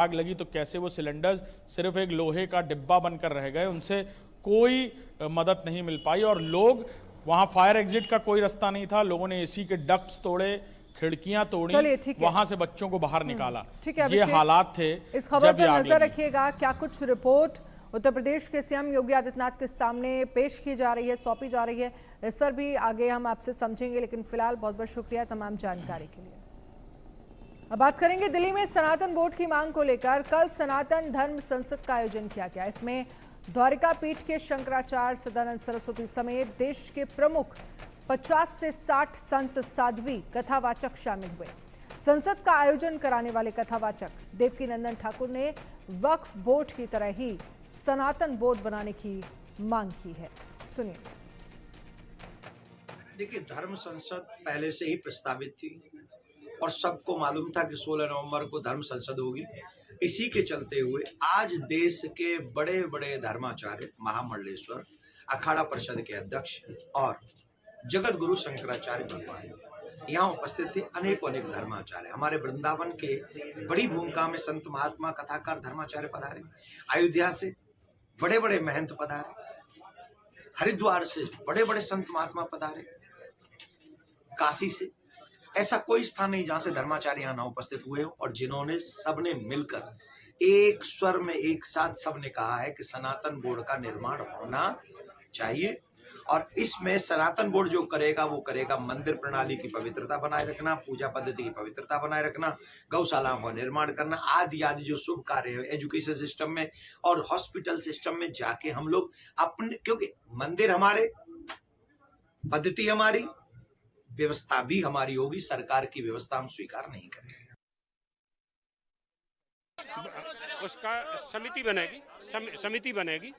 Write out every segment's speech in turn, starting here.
आग लगी तो कैसे वो सिलेंडर्स सिर्फ एक लोहे का डिब्बा बनकर रह गए, उनसे कोई मदद नहीं मिल पाई। और लोग वहां, फायर एग्जिट का कोई रास्ता नहीं था, लोगों ने एसी के डक्ट्स तोड़े, खिड़कियां तोड़ी, वहां से बच्चों को बाहर निकाला। ये हालात थे। इस खबर पर नजर रखिएगा, क्या कुछ रिपोर्ट उत्तर प्रदेश के सीएम योगी आदित्यनाथ के सामने पेश की जा रही है, सौंपी जा रही है, इस पर भी आगे हम आपसे समझेंगे। लेकिन फिलहाल बहुत बहुत शुक्रिया तमाम जानकारी के लिए। अब बात करेंगे दिल्ली में सनातन बोर्ड की मांग को लेकर। कल सनातन धर्म संसद का आयोजन किया गया। इसमें द्वारिका पीठ के शंकराचार्य सदानंद सरस्वती समेत देश के प्रमुख 50 से 60 संत साध्वी कथावाचक शामिल हुए। संसद का आयोजन कराने वाले कथावाचक देवकीनंदन ठाकुर ने वक्फ बोर्ड की तरह ही सनातन बोर्ड बनाने की मांग की है। सुनिए। देखिए, धर्म संसद पहले से ही प्रस्तावित थी और सबको मालूम था कि 16 नवंबर को धर्म संसद होगी। इसी के चलते हुए आज देश के बड़े बड़े धर्माचार्य, महामंडलेश्वर, अखाड़ा परिषद के अध्यक्ष और जगत गुरु शंकराचार्य भगवान यहाँ उपस्थित थे। अनेक धर्माचार्य, हमारे वृंदावन के बड़ी भूमिका में संत महात्मा कथाकार धर्माचार्य पधारे, अयोध्या से बड़े बड़े महंत पधारे, हरिद्वार से बड़े बड़े संत महात्मा पधारे, काशी से ऐसा कोई स्थान नहीं जहां से धर्माचार्य यहाँ ना उपस्थित हुए हो। और जिन्होंने सबने मिलकर एक स्वर में एक साथ सबने कहा है कि सनातन बोर्ड का निर्माण होना चाहिए। और इसमें सनातन बोर्ड जो करेगा वो करेगा मंदिर प्रणाली की पवित्रता बनाए रखना, पूजा पद्धति की पवित्रता बनाए रखना, गौशालाओं का निर्माण करना, आदि आदि जो शुभ कार्य है एजुकेशन सिस्टम में और हॉस्पिटल सिस्टम में जाके हम लोग अपने, क्योंकि मंदिर हमारे, पद्धति हमारी, व्यवस्था भी हमारी होगी। सरकार की व्यवस्था हम स्वीकार नहीं करेंगे। उसका समिति बनेगी।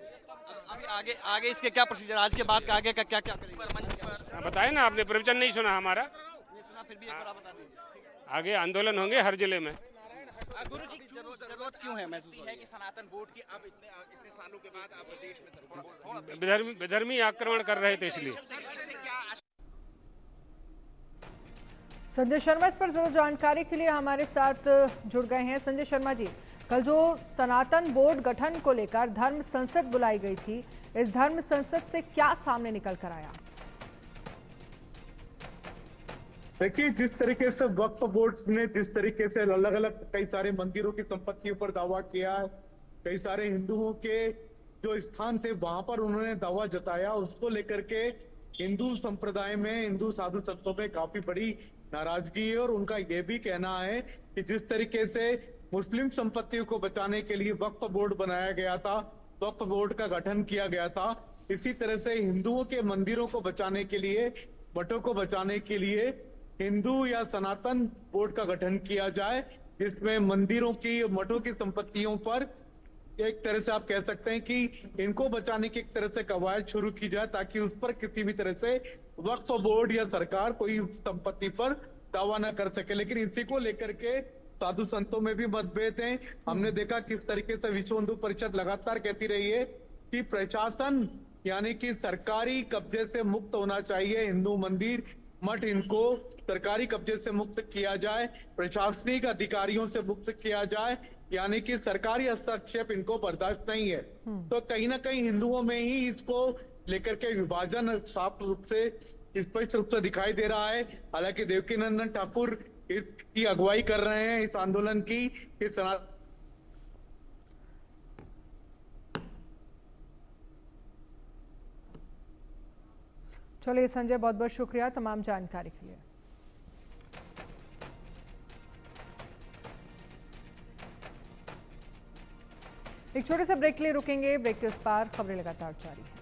अभी आगे इसके क्या प्रोसीजर, आज के बाद का आगे का क्या करेंगे? बताए ना आपने, प्रवचन नहीं सुना हमारा? नहीं सुना, फिर भी एक बार बता दीजिए। आगे आंदोलन होंगे हर जिले में। गुरु जी, जरूरत क्यों है महसूस है कि सनातन बोर्ड की अब इतने सालों के बाद अब देश में विधर्मी आक्रमण कर रहे थे, इसलिए। संजय शर्मा इस पर ज्यादा जानकारी के लिए हमारे साथ जुड़ गए हैं। संजय शर्मा जी, कल जो सनातन बोर्ड गठन को लेकर धर्म संसद बुलाई गई थी, इस धर्म संसद से क्या सामने निकल कर आया? देखिए, जिस तरीके से वक्फ बोर्ड ने जिस तरीके से अलग अलग कई सारे मंदिरों की संपत्तियों पर दावा किया है, कई सारे हिंदुओं के जो स्थान थे वहां पर उन्होंने दावा जताया, उसको लेकर के हिंदू संप्रदाय में, हिंदू साधु संतों में काफी बड़ी नाराजगी है। और उनका यह भी कहना है कि जिस तरीके से मुस्लिम संपत्तियों को बचाने के लिए वक्फ बोर्ड बनाया गया था, वक्फ बोर्ड का गठन किया गया था, इसी तरह से हिंदुओं के मंदिरों को बचाने के लिए, मठों को बचाने के लिए हिंदू या सनातन बोर्ड का गठन किया जाए, जिसमें मंदिरों की, मठों की संपत्तियों पर एक तरह से आप कह सकते हैं कि इनको बचाने की एक तरह से कवायद शुरू की जाए, ताकि उस पर किसी भी तरह से वक्फ बोर्ड या सरकार कोई संपत्ति पर दावा न कर सके। लेकिन इसी को लेकर के साधु संतों में भी मतभेद हैं। हमने देखा किस तरीके से विश्व हिंदू परिषद लगातार कहती रही है कि प्रशासन यानी कि सरकारी कब्जे से मुक्त होना चाहिए, हिंदू मंदिर, मठ, इनको सरकारी कब्जे से मुक्त किया जाए, प्रशासनिक अधिकारियों से मुक्त किया जाए, यानी कि सरकारी हस्तक्षेप इनको बर्दाश्त नहीं है। तो कहीं ना कहीं हिंदुओं में ही इसको लेकर के विभाजन साफ रूप से, स्पष्ट रूप से दिखाई दे रहा है। हालांकि देवकीनंदन ठाकुर इसकी अगुवाई कर रहे हैं, इस आंदोलन की। चलिए संजय, बहुत बहुत शुक्रिया तमाम जानकारी के लिए। एक छोटे से ब्रेक के लिए रुकेंगे, ब्रेक के उस पार खबरें लगातार जारी हैं।